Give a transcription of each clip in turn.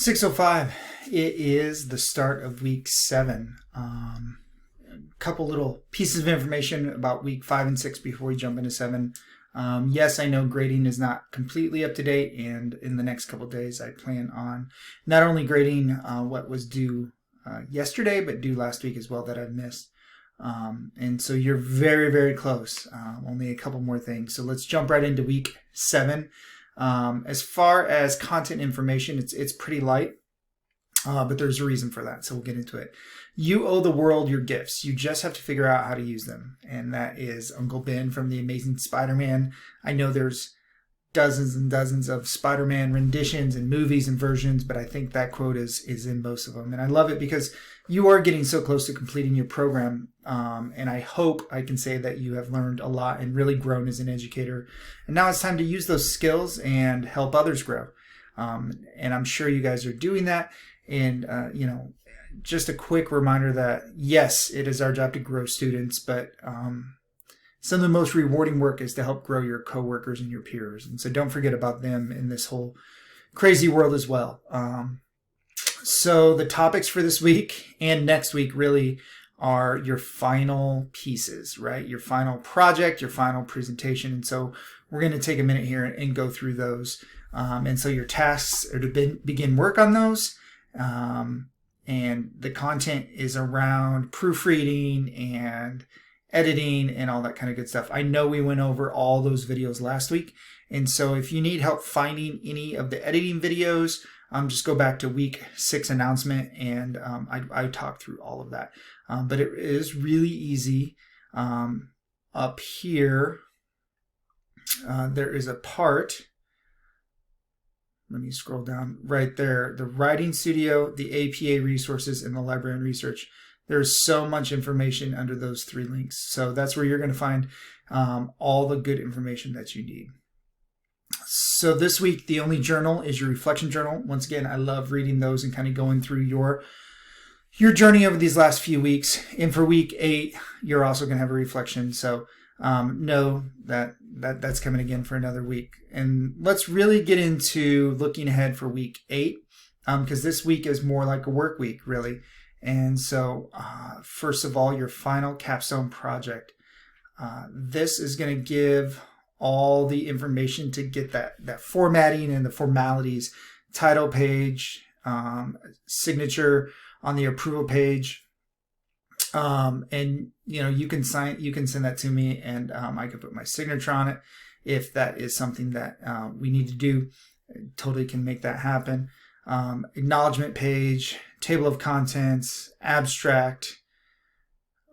6:05. It is the start of week 7. A couple little pieces of information about week 5 and 6 before we jump into 7. Yes, I know grading is not completely up to date, and in the next couple days I plan on not only grading what was due yesterday, but due last week as well that I've missed. And so you're very, very close. Only a couple more things. So let's jump right into week 7. As far as content information, it's pretty light, but there's a reason for that, so we'll get into it. You owe the world your gifts. You just have to figure out how to use them, and that is Uncle Ben from The Amazing Spider-Man. I know there's dozens and dozens of Spider-Man renditions and movies and versions, but I think that quote is in most of them, and I love it because you are getting so close to completing your program, and I hope I can say that you have learned a lot and really grown as an educator. And now it's time to use those skills and help others grow. And I'm sure you guys are doing that. And, just a quick reminder that, yes, it is our job to grow students, but some of the most rewarding work is to help grow your coworkers and your peers. And so don't forget about them in this whole crazy world as well. So the topics for this week and next week really are your final pieces, right? Your final project, your final presentation. And so we're going to take a minute here and go through those. And so your tasks are to begin work on those. And the content is around proofreading and editing and all that kind of good stuff. I know we went over all those videos last week. And so if you need help finding any of the editing videos, just go back to week 6 announcement, and I talked through all of that. But it is really easy. Up here, there is a part. Let me scroll down right there. The Writing Studio, the APA resources, and the Library and Research. There's so much information under those 3 links. So that's where you're going to find all the good information that you need. So this week, the only journal is your reflection journal. Once again, I love reading those and kind of going through your journey over these last few weeks. And for week 8, you're also going to have a reflection. So know that's coming again for another week. And let's really get into looking ahead for week 8, because this week is more like a work week, really. And so first of all, your final capstone project. This is going to give all the information to get that formatting and the formalities, title page, signature on the approval page, and you can send that to me, and I can put my signature on it if that is something that we need to do. Totally can make that happen. Acknowledgement page, table of contents, abstract,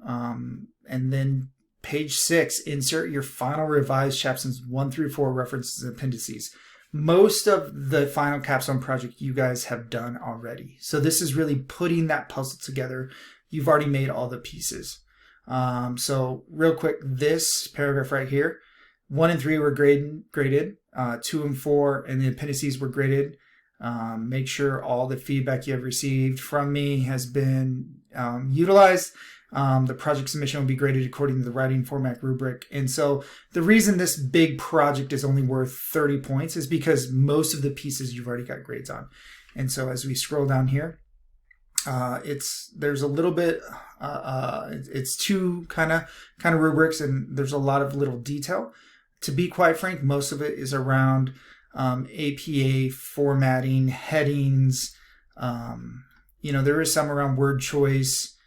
and then page 6, insert your final revised chapters 1 through 4 references and appendices. Most of the final capstone project you guys have done already. So this is really putting that puzzle together. You've already made all the pieces. So real quick, this paragraph right here, 1 and 3 were graded, 2 and 4, and the appendices were graded. Make sure all the feedback you have received from me has been utilized. The project submission will be graded according to the writing format rubric. And so the reason this big project is only worth 30 points is because most of the pieces you've already got grades on. And so as we scroll down here, there's a little bit, it's 2 kind of rubrics, and there's a lot of little detail. To be quite frank, most of it is around APA formatting, headings. There is some around word choice,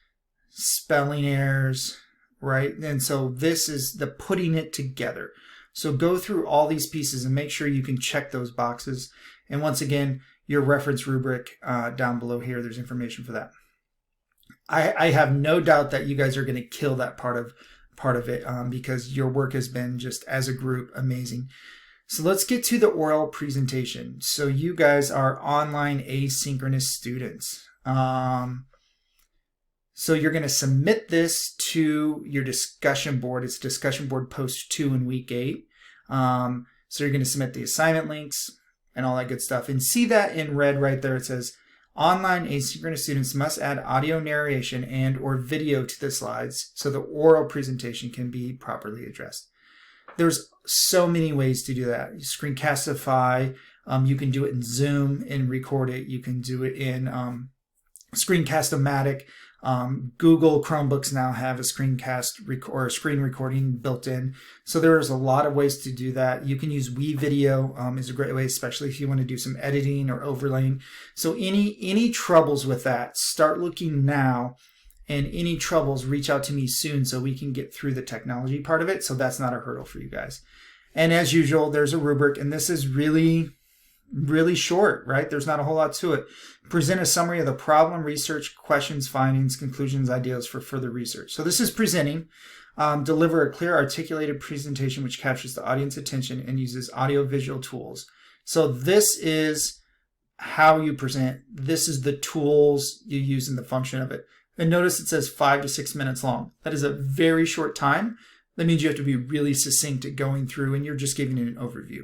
spelling errors, right? And so this is the putting it together. So go through all these pieces and make sure you can check those boxes. And once again, your reference rubric down below here, there's information for that. I have no doubt that you guys are going to kill that part of it because your work has been, just as a group, amazing. So let's get to the oral presentation. So you guys are online asynchronous students. So you're going to submit this to your discussion board. It's discussion board post 2 in week 8. So you're going to submit the assignment links and all that good stuff. And see that in red right there. It says online asynchronous students must add audio narration and or video to the slides so the oral presentation can be properly addressed. There's so many ways to do that. Screencastify, You can do it in Zoom and record it. You can do it in Screencast-O-Matic. Google Chromebooks now have a screencast or a screen recording built in. So there's a lot of ways to do that. You can use WeVideo is a great way, especially if you want to do some editing or overlaying. So any troubles with that, start looking now. And any troubles, reach out to me soon so we can get through the technology part of it. So that's not a hurdle for you guys. And as usual, there's a rubric, and this is really short, right? There's not a whole lot to it. Present a summary of the problem, research, questions, findings, conclusions, ideas for further research. So this is presenting. Deliver a clear, articulated presentation which captures the audience attention and uses audio-visual tools. So this is how you present. This is the tools you use in the function of it. And notice it says 5 to 6 minutes long. That is a very short time. That means you have to be really succinct at going through, and you're just giving it an overview.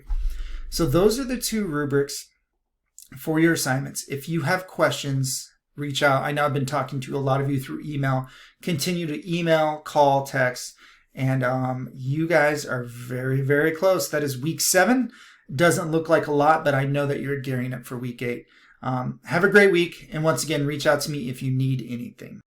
So those are the 2 rubrics for your assignments. If you have questions, reach out. I know I've been talking to a lot of you through email. Continue to email, call, text, and you guys are very, very close. That is week 7. Doesn't look like a lot, but I know that you're gearing up for week 8. Have a great week, and once again, reach out to me if you need anything.